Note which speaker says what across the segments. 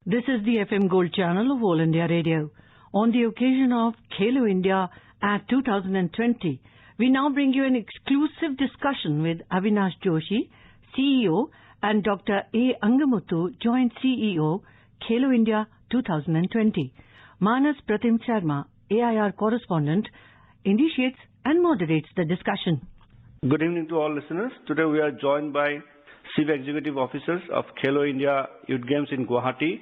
Speaker 1: This is the FM Gold channel of All India Radio. On the occasion of Khelo India at 2020, we now bring you an exclusive discussion with Avinash Joshi, CEO, and Dr. A. Angamuthu, Joint CEO, Khelo India 2020. Manas Pratim Sharma, AIR correspondent, initiates and moderates the discussion.
Speaker 2: Good evening to all listeners. Today we are joined by Chief Executive Officers of Khelo India Youth Games in Guwahati,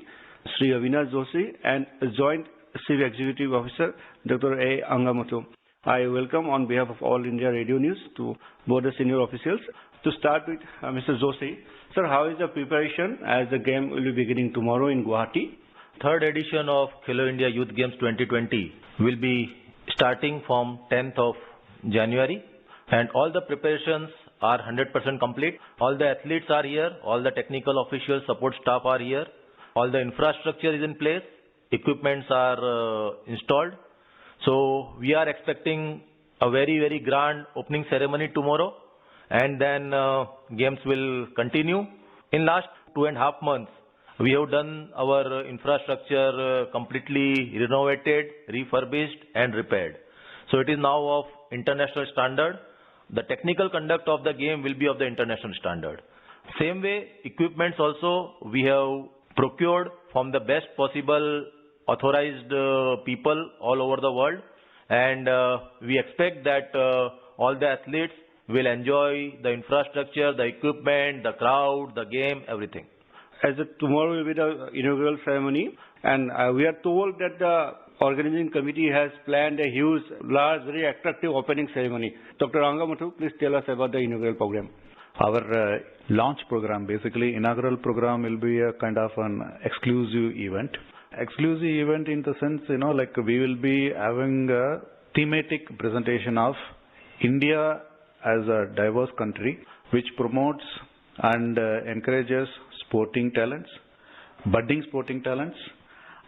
Speaker 2: Sri Avinash Joshi, and Joint Chief Executive Officer Dr. A. Angamuthu. I welcome on behalf of All India Radio News to both the senior officials. To start with Mr. Joshi, sir, how is the preparation as the game will be beginning tomorrow in Guwahati?
Speaker 3: Third edition of Khelo India Youth Games 2020 will be starting from 10th of January, and all the preparations are 100% complete. All the athletes are here, all the technical officials, support staff are here, all the infrastructure is in place, equipments are installed. So we are expecting a very grand opening ceremony tomorrow, and then games will continue. In last 2.5 months, we have done our infrastructure completely renovated, refurbished and repaired. So it is now of international standard. The technical conduct of the game will be of the international standard. Same way, equipments also we have procured from the best possible authorized people all over the world, and we expect that all the athletes will enjoy the infrastructure, the equipment, the crowd, the game, everything.
Speaker 2: As tomorrow will be the inaugural ceremony, and we are told that the organizing committee has planned a huge, large, very attractive opening ceremony. Dr. Angamuthu, please tell us about the inaugural program.
Speaker 4: Our launch program, basically inaugural program, will be a kind of an exclusive event. Exclusive event in the sense, like we will be having a thematic presentation of India as a diverse country which promotes and encourages sporting talents, budding sporting talents,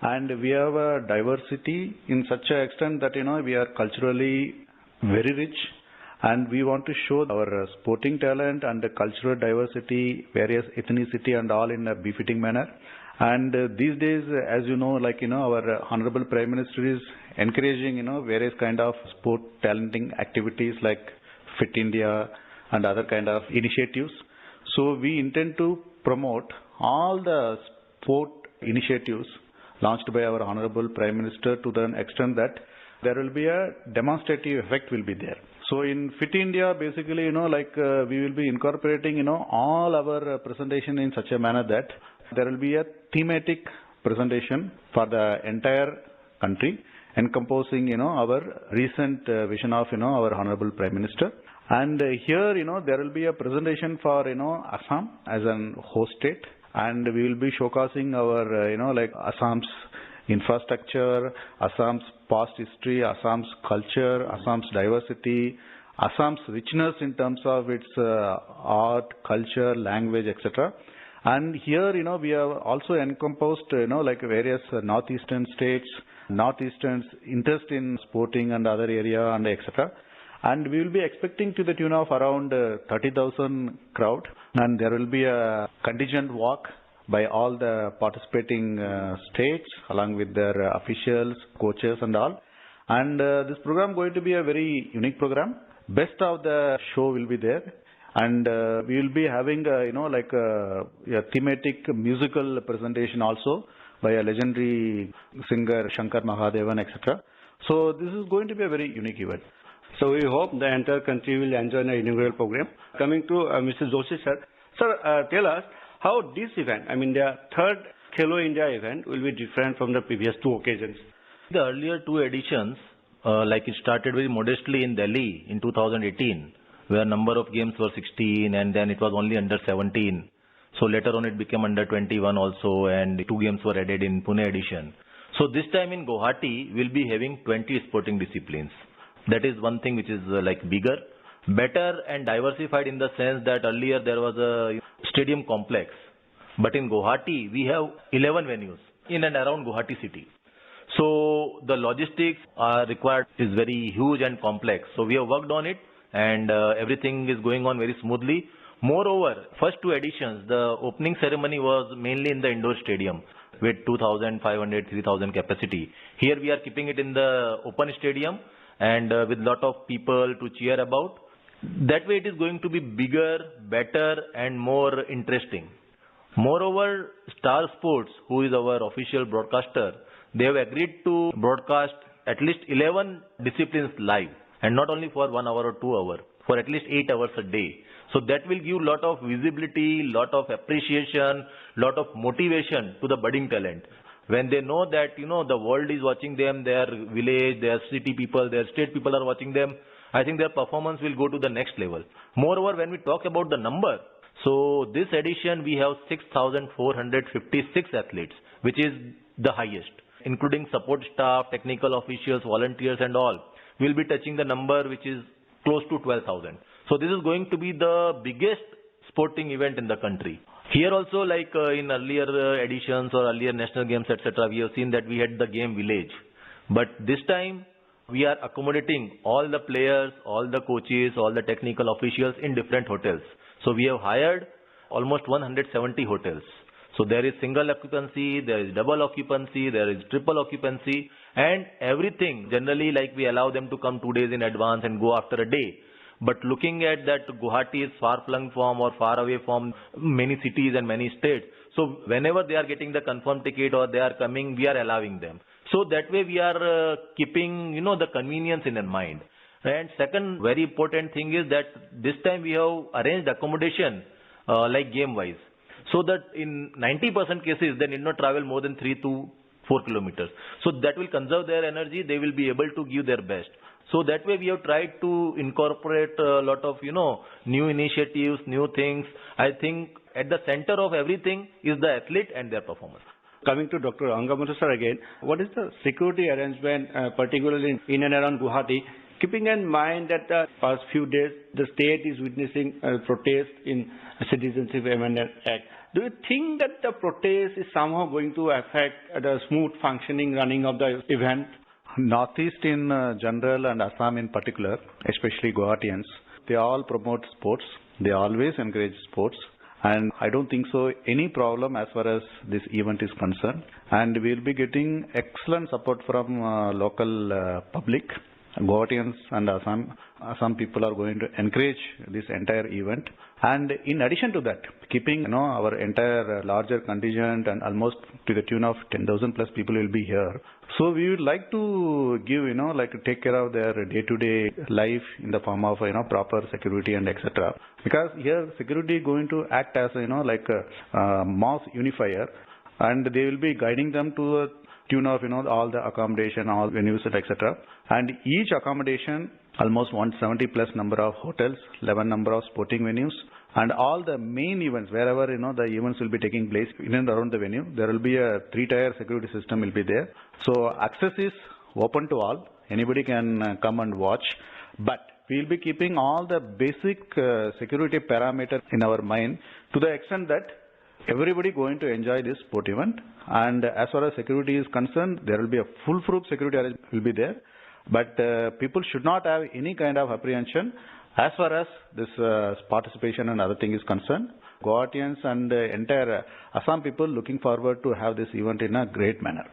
Speaker 4: and we have a diversity in such an extent that we are culturally very rich, and we want to show our sporting talent and the cultural diversity, various ethnicity and all in a befitting manner. And these days, as our Honorable Prime Minister is encouraging various kind of sport talenting activities like Fit India and other kind of initiatives. So we intend to promote all the sport initiatives launched by our Honorable Prime Minister to the extent that there will be a demonstrative effect will be there. So in Fit India, basically, we will be incorporating, all our presentation in such a manner that there will be a thematic presentation for the entire country, encompassing, our recent vision of, our Honorable Prime Minister. And here, there will be a presentation for, Assam as an host state. And we will be showcasing our, Assam's infrastructure, Assam's past history, Assam's culture, Assam's diversity, Assam's richness in terms of its art, culture, language, etc. And here, we have also encompassed, various northeastern states, northeastern's interest in sporting and other area and etc. And we will be expecting to the tune of around 30,000 crowd, and there will be a contingent walk by all the participating states along with their officials, coaches and all. And this program going to be a very unique program. Best of the show will be there, and we will be having a thematic musical presentation also by a legendary singer Shankar Mahadevan, etc. So this is going to be a very unique event.
Speaker 2: So we hope the entire country will enjoy the inaugural program. Coming to Mr. Joshi sir. Sir, tell us how this event, the third Khelo India event, will be different from the previous two occasions.
Speaker 3: The earlier two editions, it started very modestly in Delhi in 2018, where number of games were 16 and then it was only under 17. So later on it became under 21 also, and 2 games were added in Pune edition. So this time in Guwahati, we'll be having 20 sporting disciplines. That is one thing which is bigger, better and diversified in the sense that earlier there was a stadium complex. But in Guwahati, we have 11 venues in and around Guwahati city. So the logistics required is very huge and complex. So we have worked on it, and everything is going on very smoothly. Moreover, first two editions, the opening ceremony was mainly in the indoor stadium. with 2,500, 3,000 capacity. Here we are keeping it in the open stadium and with lot of people to cheer about. That way it is going to be bigger, better and more interesting. Moreover, Star Sports, who is our official broadcaster, they have agreed to broadcast at least 11 disciplines live, and not only for 1 hour or 2 hours, for at least 8 hours a day. So that will give lot of visibility, lot of appreciation, lot of motivation to the budding talent. When they know that, the world is watching them, their village, their city people, their state people are watching them, I think their performance will go to the next level. Moreover, when we talk about the number, so this edition we have 6,456 athletes, which is the highest, including support staff, technical officials, volunteers and all. We will be touching the number which is close to 12,000. So this is going to be the biggest sporting event in the country. Here also, like in earlier editions or earlier national games, etc., we have seen that we had the game village. But this time we are accommodating all the players, all the coaches, all the technical officials in different hotels. So we have hired almost 170 hotels. So there is single occupancy, there is double occupancy, there is triple occupancy, and everything generally, like we allow them to come 2 days in advance and go after a day. But looking at that Guwahati is far flung from or far away from many cities and many states. So whenever they are getting the confirmed ticket or they are coming, we are allowing them. So that way we are keeping, the convenience in mind. And second very important thing is that this time we have arranged accommodation like game-wise. So that in 90% cases they need not travel more than 3 to 4 kilometers. So that will conserve their energy, they will be able to give their best. So that way we have tried to incorporate a lot of, new initiatives, new things. I think at the center of everything is the athlete and their performance.
Speaker 2: Coming to Dr. Angamuthu sir again, what is the security arrangement, particularly in and around Guwahati, keeping in mind that the past few days the state is witnessing a protest in Citizenship Amendment Act. Do you think that the protest is somehow going to affect the smooth functioning running of the event?
Speaker 4: Northeast in general and Assam in particular, especially Guwahatians, they all promote sports. They always encourage sports. And I don't think so any problem as far as this event is concerned. And we'll be getting excellent support from local public. Guwahatians and Assam people are going to encourage this entire event. And in addition to that, keeping our entire larger contingent and almost to the tune of 10,000 plus people will be here. So we would like to give, take care of their day-to-day life in the form of, proper security and etc. Because here security is going to act as, a mass unifier, and they will be guiding them to a tune of, all the accommodation, all venues, etc. And each accommodation, almost 170 plus number of hotels, 11 number of sporting venues, and all the main events, wherever, the events will be taking place in and around the venue, there will be a 3-tier security system will be there. So access is open to all. Anybody can come and watch. But we will be keeping all the basic security parameters in our mind to the extent that everybody going to enjoy this sport event. And as far as security is concerned, there will be a full-proof security arrangement will be there. But people should not have any kind of apprehension as far as this participation and other thing is concerned. Guwahatians and entire Assam people looking forward to have this event in a great manner.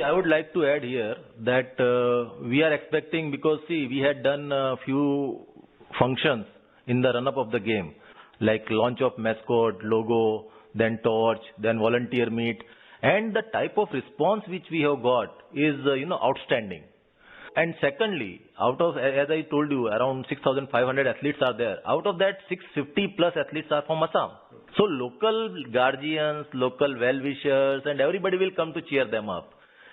Speaker 3: I would like to add here that we are expecting, because see, we had done a few functions in the run-up of the game, like launch of mascot, logo, then torch, then volunteer meet, and the type of response which we have got is, outstanding. And secondly, out of, as I told you, around 6,500 athletes are there. Out of that, 650 plus athletes are from Assam. So local guardians, local well-wishers, and everybody will come to cheer them up.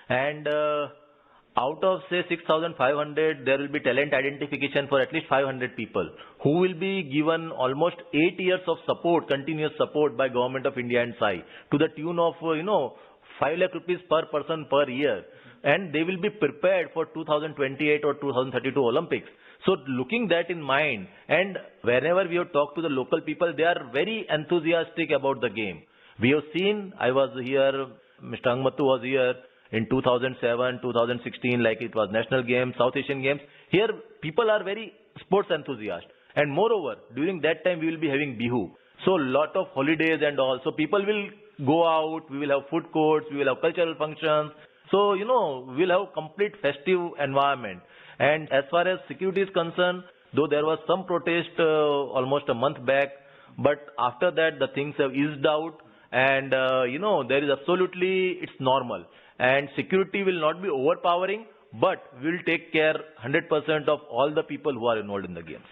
Speaker 3: And out of, say, 6,500, there will be talent identification for at least 500 people who will be given almost 8 years of support, continuous support by Government of India and SAI to the tune of, 5 lakh rupees per person per year. And they will be prepared for 2028 or 2032 Olympics. So looking that in mind, and whenever we have talked to the local people, they are very enthusiastic about the game. We have seen, I was here, Mr. Angamuthu was here in 2007, 2016, like it was National Games, South Asian Games. Here people are very sports enthusiastic. And moreover, during that time we will be having Bihu. So lot of holidays and all. So people will go out, we will have food courts, we will have cultural functions. So, we'll have complete festive environment. And as far as security is concerned, though there was some protest almost a month back, but after that the things have eased out, and there is absolutely, it's normal. And security will not be overpowering, but we'll take care 100% of all the people who are involved in the games.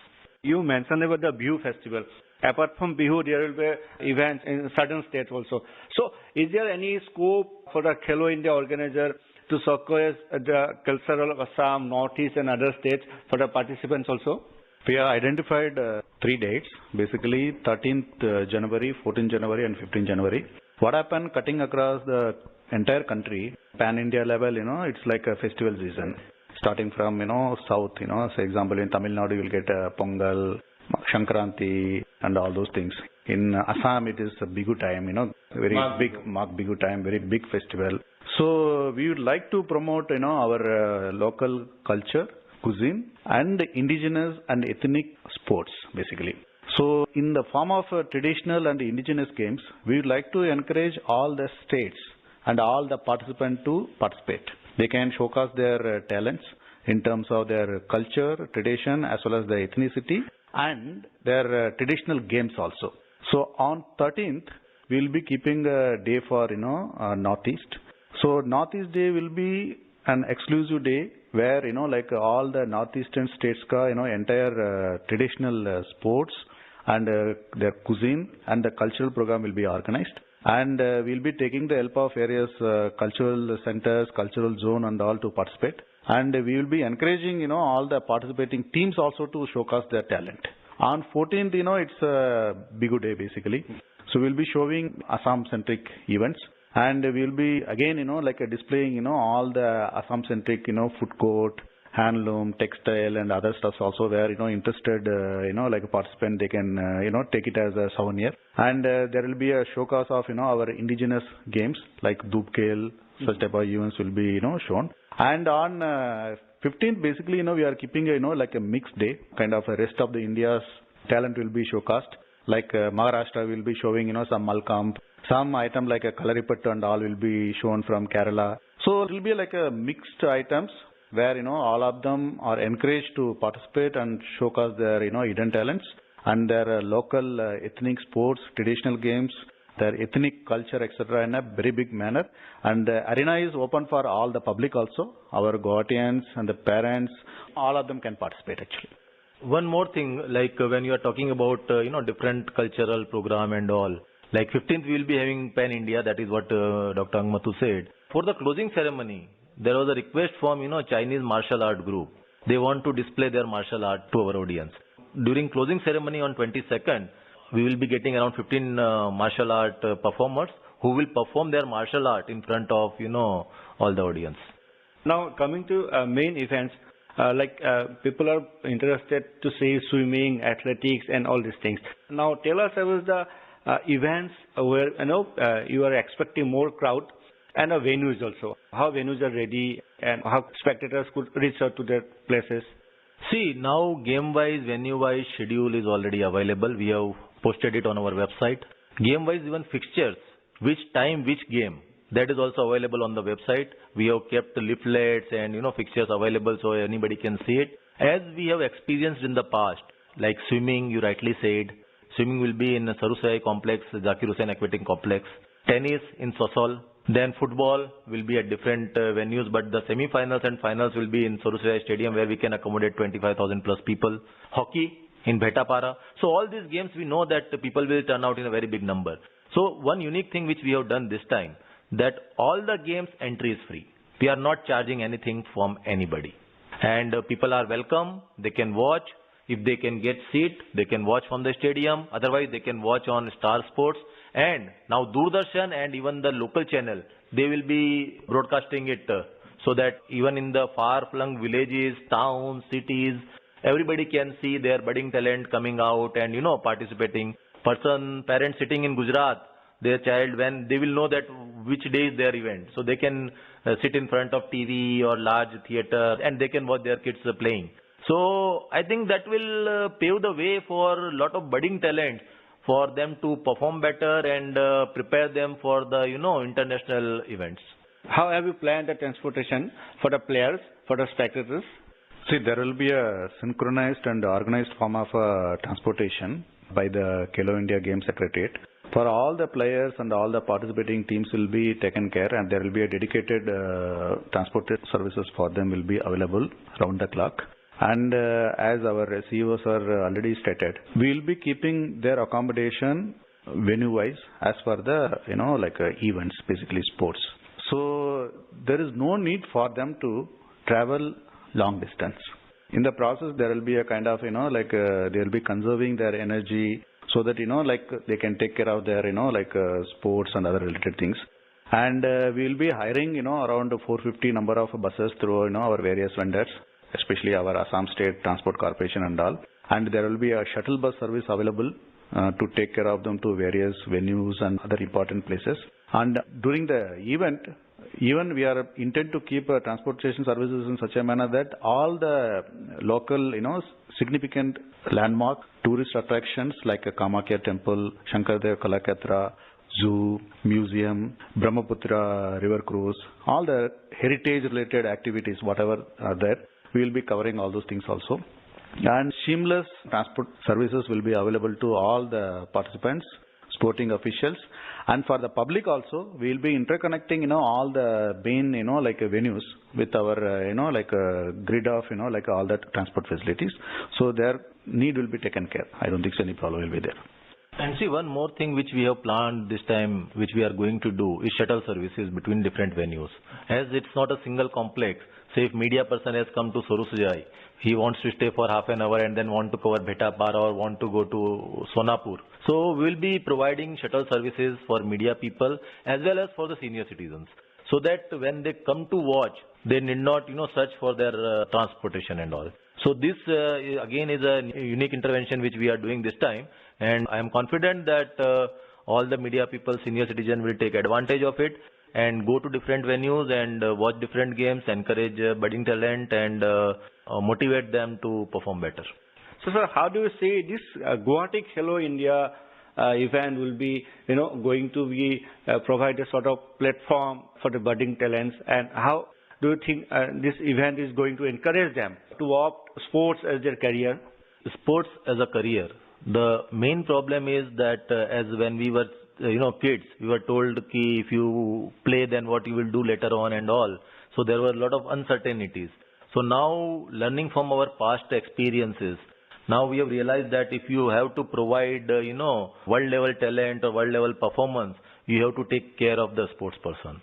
Speaker 2: You mentioned about the Bihu festival. Apart from Bihu, there will be events in certain states also. So, is there any scope for the Khelo India organizer to showcase the cultural of Assam, Northeast and other states for the participants also?
Speaker 4: We have identified 3 dates, basically 13th January, 14th January and 15th January. What happened cutting across the entire country, pan-India level, it's like a festival season. Starting from, south, say example in Tamil Nadu you will get Pongal, Shankranti and all those things. In Assam it is a Bihu time, very big Mag Bihu time, very big festival. So we would like to promote, our local culture, cuisine and indigenous and ethnic sports basically. So in the form of traditional and indigenous games, we would like to encourage all the states and all the participants to participate. They can showcase their talents in terms of their culture, tradition as well as the ethnicity and their traditional games also. So on 13th, we will be keeping a day for, Northeast. So Northeast Day will be an exclusive day where, like all the Northeastern states, entire traditional sports and their cuisine and the cultural program will be organized. And we'll be taking the help of various cultural centers, cultural zone and all to participate. And we will be encouraging, all the participating teams also to showcase their talent. On 14th, it's a Bihu day basically. So we'll be showing Assam-centric events. And we'll be again, displaying, all the Assam-centric, food court, handloom, textile and other stuff also where, interested, like a participant, they can, take it as a souvenir. And there will be a showcase of, our indigenous games like Dupkel, such type of events will be, shown. And on 15th, basically, we are keeping, like a mixed day, kind of a rest of the India's talent will be showcased. Like Maharashtra will be showing, some Malkamp, some item like a Kalaripattu and all will be shown from Kerala. So it will be like a mixed items where, all of them are encouraged to participate and showcase their, hidden talents and their local ethnic sports, traditional games, their ethnic culture, etc. in a very big manner. And the arena is open for all the public also, our Guwahatians and the parents, all of them can participate actually.
Speaker 3: One more thing, like when you are talking about, different cultural program and all, like 15th we will be having Pan India, that is what Dr. Angamuthu said. For the closing ceremony, there was a request from, Chinese martial art group. They want to display their martial art to our audience. During closing ceremony on 22nd, we will be getting around 15 martial art performers who will perform their martial art in front of, all the audience.
Speaker 2: Now coming to main events, people are interested to see swimming, athletics and all these things. Now tell us about the events where, you are expecting more crowd and venues also. How venues are ready and how spectators could reach out to their places.
Speaker 3: See, now game-wise, venue-wise schedule is already available. We have posted it on our website. Game-wise, even fixtures, which time, which game, that is also available on the website. We have kept the leaflets and, fixtures available so anybody can see it. As we have experienced in the past, like swimming, you rightly said, swimming will be in Sarusai Complex, Zakir Hussain Aquatic Complex. Tennis in Sosol. Then football will be at different venues, but the semi-finals and finals will be in Sarusai Stadium where we can accommodate 25,000 plus people. Hockey in Bhetapara. So all these games we know that people will turn out in a very big number. So one unique thing which we have done this time, that all the games entry is free. We are not charging anything from anybody. And people are welcome, they can watch. If they can get seat, they can watch from the stadium. Otherwise, they can watch on Star Sports. And now Doordarshan and even the local channel, they will be broadcasting it so that even in the far-flung villages, towns, cities, everybody can see their budding talent coming out and, participating. Parents sitting in Gujarat, their child, when they will know that which day is their event. So they can sit in front of TV or large theater and they can watch their kids playing. So I think that will pave the way for a lot of budding talent for them to perform better and prepare them for the, international events.
Speaker 2: How have you planned the transportation for the players, for the spectators?
Speaker 4: See, there will be a synchronized and organized form of transportation by the Khelo India Game Secretariat. For all the players and all the participating teams will be taken care, and there will be a dedicated transport services for them will be available round the clock. And as our CEOs are already stated, we will be keeping their accommodation venue-wise as per the, events, basically sports. So there is no need for them to travel long distance. In the process, there will be a kind of, they will be conserving their energy so that, they can take care of their, sports and other related things. And we will be hiring, around 450 number of buses through, our various vendors, especially our Assam State Transport Corporation and all. And there will be a shuttle bus service available to take care of them to various venues and other important places. And during the event, even we are intent to keep transportation services in such a manner that all the local, significant landmark tourist attractions like a Kamakya Temple, Shankardev Kalakshetra, Zoo, Museum, Brahmaputra River Cruise, all the heritage related activities, whatever are there, we will be covering all those things also. And seamless transport services will be available to all the participants, sporting officials, and for the public also, we will be interconnecting, all the main, venues with our, grid of, all the transport facilities. So their need will be taken care. I don't think any problem will be there.
Speaker 3: And see, one more thing which we have planned this time, which we are going to do, is shuttle services between different venues. As it's not a single complex, say if media person has come to Sorusjai, he wants to stay for half an hour and then want to cover Bhetapara or want to go to Sonapur. So we will be providing shuttle services for media people as well as for the senior citizens, so that when they come to watch, they need not, search for their transportation and all. So this again is a unique intervention which we are doing this time, and I am confident that all the media people, senior citizens will take advantage of it and go to different venues and watch different games, encourage budding talent and motivate them to perform better.
Speaker 2: So, sir, how do you see this Guwahati Khelo India event will be, going to be provide a sort of platform for the budding talents, and how do you think this event is going to encourage them to opt sports as their career?
Speaker 3: Sports as a career. The main problem is that as when we were kids, we were told ki if you play then what you will do later on and all. So there were a lot of uncertainties. So now, learning from our past experiences, now we have realized that if you have to provide world level talent or world level performance, you have to take care of the sports person.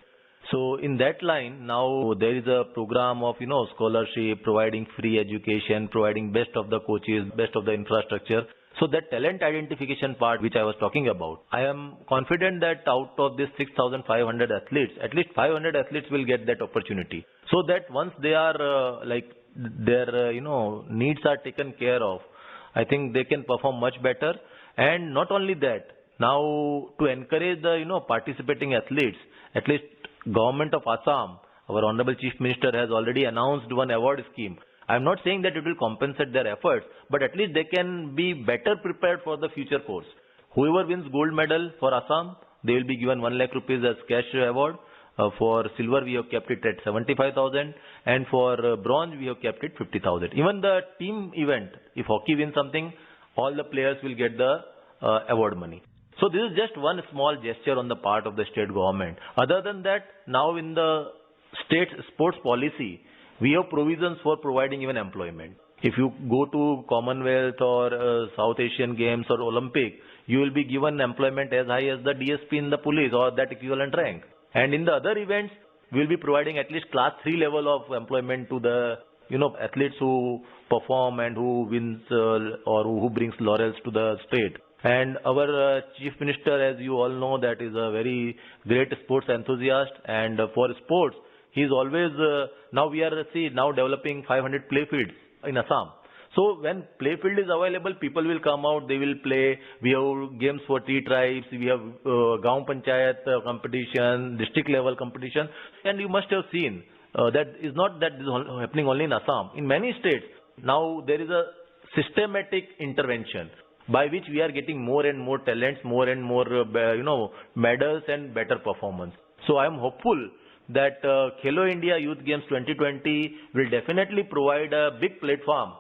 Speaker 3: So in that line, now there is a program of scholarship, providing free education, providing best of the coaches, best of the infrastructure. So that talent identification part which I was talking about, I am confident that out of this 6,500 athletes, at least 500 athletes will get that opportunity. So that once they are their needs are taken care of, I think they can perform much better. And not only that, now to encourage the participating athletes, at least Government of Assam, our Honorable Chief Minister has already announced one award scheme. I am not saying that it will compensate their efforts, but at least they can be better prepared for the future course. Whoever wins gold medal for Assam, they will be given 1 lakh rupees as cash award. For silver, we have kept it at 75,000, and for bronze, we have kept it 50,000. Even the team event, if hockey wins something, all the players will get the award money. So this is just one small gesture on the part of the state government. Other than that, now in the state sports policy, we have provisions for providing even employment. If you go to Commonwealth or South Asian Games or Olympic, you will be given employment as high as the DSP in the police or that equivalent rank. And in the other events, we will be providing at least class 3 level of employment to the athletes who perform and who wins or who brings laurels to the state. And our Chief Minister, as you all know, that is a very great sports enthusiast, and for sports, he is always, now we are now developing 500 play fields in Assam. So when play field is available, people will come out, they will play. We have games for tea tribes, we have Gaon Panchayat competition, district level competition. And you must have seen that is not that is happening only in Assam. In many states, now there is a systematic intervention by which we are getting more and more talents, more and more medals and better performance. So I am hopeful that Khelo India Youth Games 2020 will definitely provide a big platform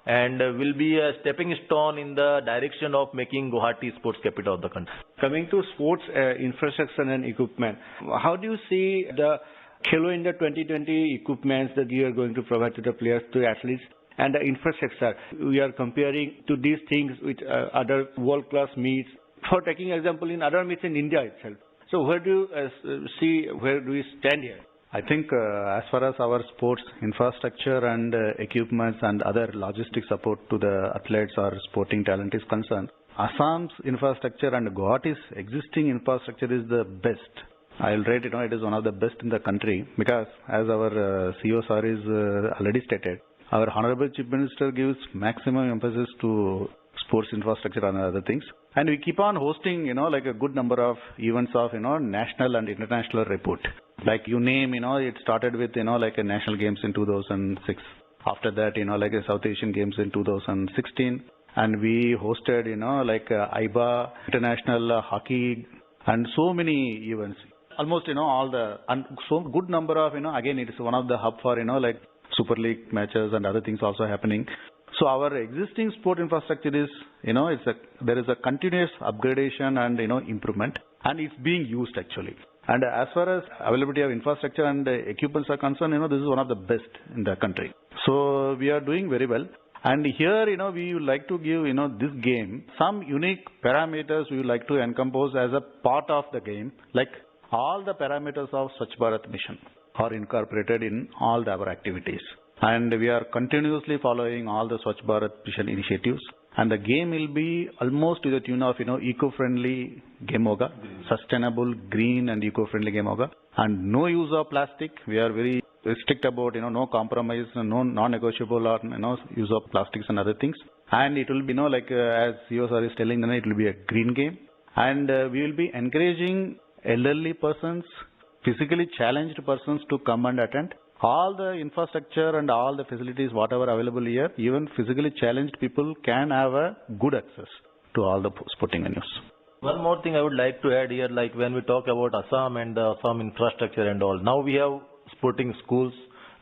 Speaker 3: and will be a stepping stone in the direction of making Guwahati sports capital of the country.
Speaker 2: Coming to sports infrastructure and equipment, how do you see the Khelo India 2020 equipments that you are going to provide to the players, to athletes, and the infrastructure? We are comparing to these things with other world-class meets. For taking example, in other meets in India itself. So where do you where do we stand here?
Speaker 4: I think as far as our sports infrastructure and equipments and other logistic support to the athletes or sporting talent is concerned, Assam's infrastructure and Guwahati's existing infrastructure is the best. I will rate it is one of the best in the country, because as our CEO sir is already stated, our Honorable Chief Minister gives maximum emphasis to sports infrastructure and other things. And we keep on hosting, like a good number of events of, national and international repute. Like you name, it started with, like a national games in 2006. After that, like a South Asian games in 2016. And we hosted, like IBA, international hockey, and so many events. Almost, all the, and so good number of, again, it is one of the hub for, like Super League matches and other things also happening. So our existing sport infrastructure is, there is a continuous upgradation and, improvement, and it's being used actually. And as far as availability of infrastructure and equipments are concerned, this is one of the best in the country. So we are doing very well. And here, we would like to give, this game some unique parameters we would like to encompass as a part of the game, like all the parameters of Swachh Bharat mission are incorporated in all our activities. And we are continuously following all the Swachh Bharat mission initiatives. And the game will be almost to the tune of, eco-friendly game hoga, sustainable, green and eco-friendly game hoga. And no use of plastic. We are very strict about, no compromise, no non-negotiable or, use of plastics and other things. And it will be, like as CEO sir is telling, it will be a green game. And we will be encouraging elderly persons, physically challenged persons to come and attend. All the infrastructure and all the facilities, whatever available here, even physically challenged people can have a good access to all the sporting venues.
Speaker 3: One more thing I would like to add here, like when we talk about Assam and the Assam infrastructure and all, now we have sporting schools,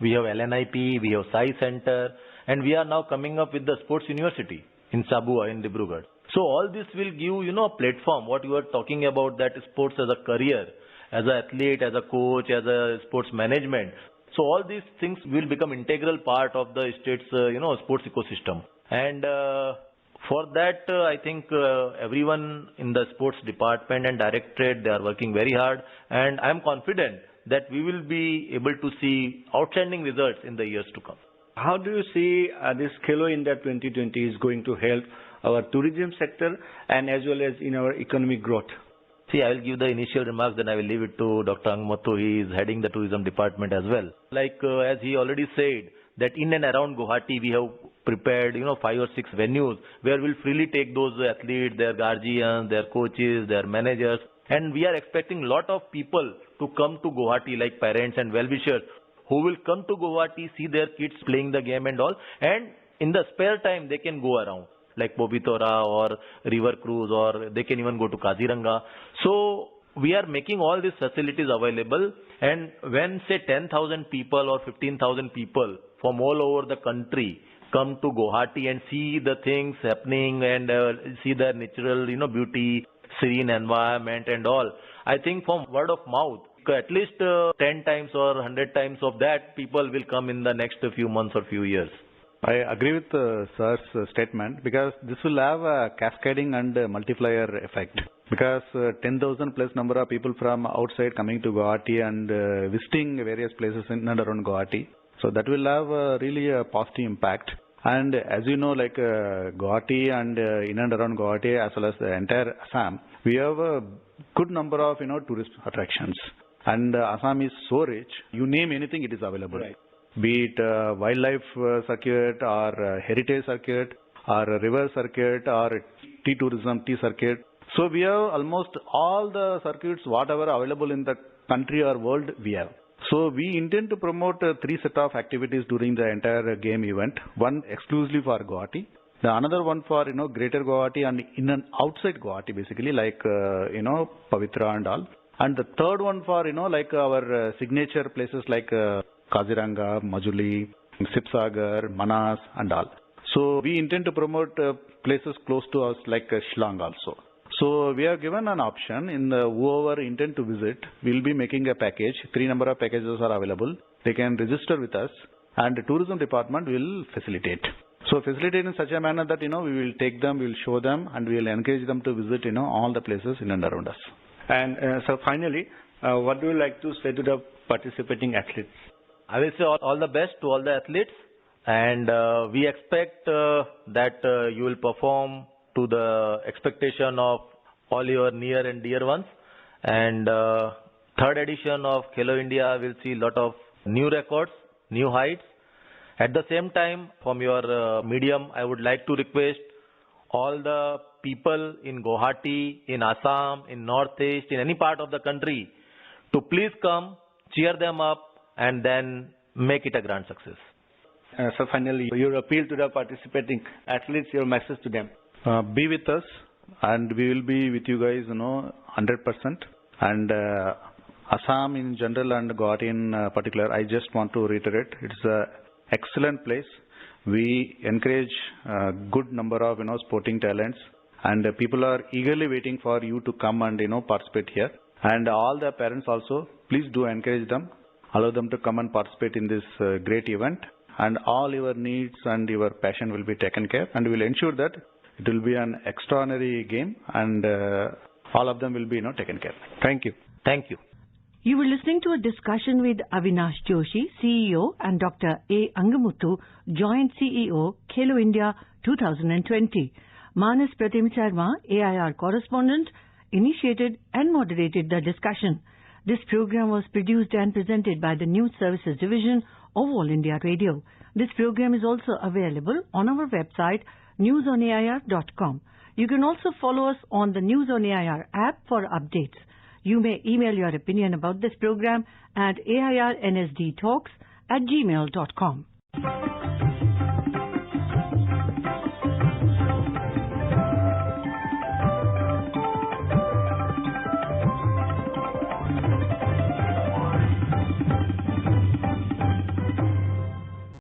Speaker 3: we have LNIP, we have Sai Center, and we are now coming up with the sports university in Sabua, in Dibrugarh. So all this will give, a platform, what you are talking about, that sports as a career, as an athlete, as a coach, as a sports management. So all these things will become integral part of the state's, sports ecosystem. And for that, I think everyone in the sports department and directorate, they are working very hard. And I am confident that we will be able to see outstanding results in the years to come.
Speaker 2: How do you see this Khelo India 2020 is going to help our tourism sector and as well as in our economic growth?
Speaker 3: See, I will give the initial remarks, then I will leave it to Dr. Angamuthu. He is heading the tourism department as well. Like as he already said, that in and around Guwahati we have prepared, 5 or 6 venues where we'll freely take those athletes, their guardians, their coaches, their managers. And we are expecting a lot of people to come to Guwahati, like parents and well-wishers, who will come to Guwahati, see their kids playing the game and all. And in the spare time, they can go around, like Bobitora or River Cruise, or they can even go to Kaziranga. So we are making all these facilities available, and when say 10,000 people or 15,000 people from all over the country come to Guwahati and see the things happening and see the natural, beauty, serene environment and all, I think from word of mouth, at least 10 times or 100 times of that people will come in the next few months or few years.
Speaker 4: I agree with sir's statement, because this will have a cascading and multiplier effect. Because 10,000 plus number of people from outside coming to Guwahati and visiting various places in and around Guwahati. So that will have really a positive impact. And as you know, like Guwahati and in and around Guwahati as well as the entire Assam, we have a good number of tourist attractions. And Assam is so rich, you name anything, it is available.
Speaker 2: Right.
Speaker 4: Be it wildlife circuit or heritage circuit or river circuit or tea tourism, tea circuit. So we have almost all the circuits, whatever available in the country or world we have. So we intend to promote 3 set of activities during the entire game event. One exclusively for Guwahati, The another one for, Greater Guwahati and in and outside Guwahati, basically, like, Pavitra and all. And the third one for, like our signature places like Kaziranga, Majuli, Sipsagar, Manas and all. So we intend to promote places close to us like Shillong also. So we have given an option in the whoever intend to visit, we will be making a package. 3 number of packages are available. They can register with us and the tourism department will facilitate. So facilitate in such a manner that, we will take them, we will show them and we will encourage them to visit, all the places in and around us.
Speaker 2: And so finally, what do you like to say to the participating athletes?
Speaker 3: I will say all the best to all the athletes, and we expect that you will perform to the expectation of all your near and dear ones. And third edition of Khelo India will see a lot of new records, new heights. At the same time, from your medium, I would like to request all the people in Guwahati, in Assam, in Northeast, in any part of the country to please come, cheer them up and then make it a grand success.
Speaker 2: So finally, your appeal to the participating athletes, your message to them.
Speaker 4: Be with us and we will be with you guys, 100%. And Assam in general and Guwahati in particular, I just want to reiterate, it's a excellent place. We encourage a good number of, sporting talents and people are eagerly waiting for you to come and, participate here. And all the parents also, please do encourage them, allow them to come and participate in this great event and all your needs and your passion will be taken care and we will ensure that it will be an extraordinary game and all of them will be, taken care. Thank you.
Speaker 3: Thank you.
Speaker 1: You were listening to a discussion with Avinash Joshi, CEO, and Dr. A. Angamuthu, Joint CEO, Khelo India 2020. Manas Pratim Sharma, AIR correspondent, initiated and moderated the discussion. This program was produced and presented by the News Services Division of All India Radio. This program is also available on our website, newsonair.com. You can also follow us on the News on AIR app for updates. You may email your opinion about this program at airnsdtalks@gmail.com.